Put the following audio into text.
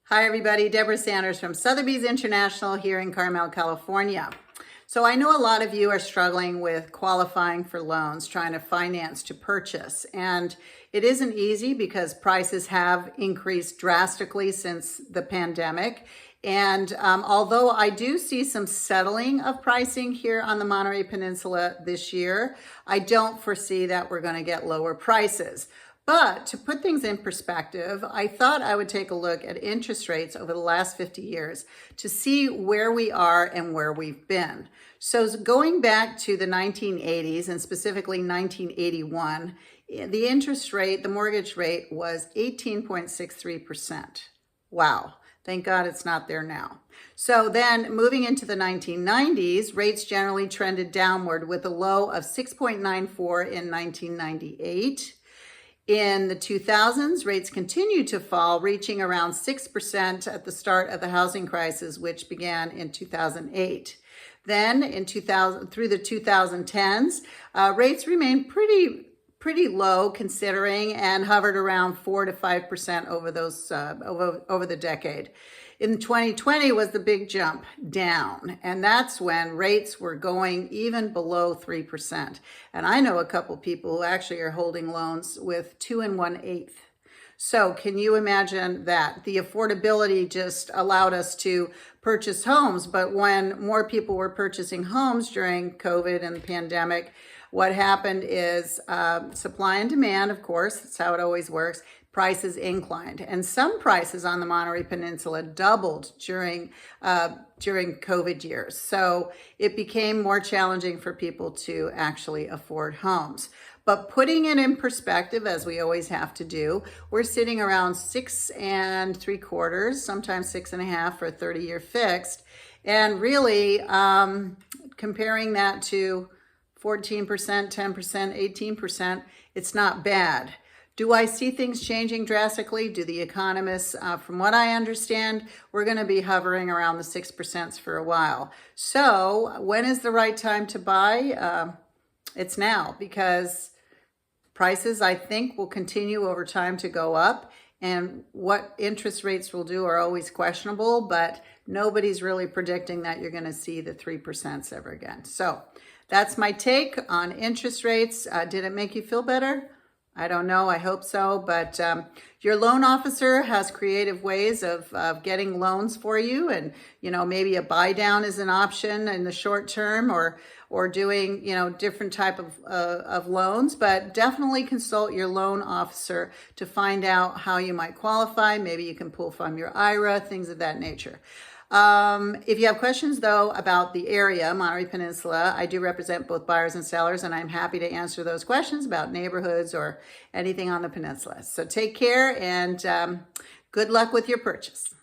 Hi everybody, Deborah Sanders from Sotheby's International here in Carmel, California. So I know a lot of you are struggling with qualifying for loans, trying to finance to purchase. And it isn't easy because prices have increased drastically since the pandemic. And although I do see some settling of pricing here on the Monterey Peninsula this year, I don't foresee that we're going to get lower prices. But to put things in perspective, I thought I would take a look at interest rates over the last 50 years to see where we are and where we've been. So going back to the 1980s and specifically 1981, the interest rate, the mortgage rate was 18.63%. Wow. Thank God it's not there now. So then moving into the 1990s, rates generally trended downward with a low of 6.94 in 1998. In the 2000s, rates continued to fall, reaching around 6% at the start of the housing crisis, which began in 2008. Then in 2000 through the 2010s, rates remained pretty low considering and hovered around 4 to 5% over those over the decade. In 2020 was the big jump down, and that's when rates were going even below 3%. And I know a couple people who actually are holding loans with 2 1/8. So can you imagine that? The affordability just allowed us to purchase homes, but when more people were purchasing homes during COVID and the pandemic, what happened is supply and demand, of course, that's how it always works, prices inclined. And some prices on the Monterey Peninsula doubled during COVID years. So it became more challenging for people to actually afford homes. But putting it in perspective, as we always have to do, we're sitting around 6 3/4, sometimes 6.5 for a 30-year fixed. And really comparing that to 14%, 10%, 18%, it's not bad. Do I see things changing drastically? Do the economists, from what I understand, we're going to be hovering around the 6% for a while. So when is the right time to buy? It's now, because prices, I think, will continue over time to go up. And what interest rates will do are always questionable, but nobody's really predicting that you're going to see the 3% ever again. So that's my take on interest rates. Did it make you feel better? I don't know. I hope so. But your loan officer has creative ways of getting loans for you. And, maybe a buy down is an option in the short term, or doing, different type of loans. But definitely consult your loan officer to find out how you might qualify. Maybe you can pull from your IRA, things of that nature. If you have questions, though, about the area, Monterey Peninsula, I do represent both buyers and sellers, and I'm happy to answer those questions about neighborhoods or anything on the peninsula. So take care, and good luck with your purchase.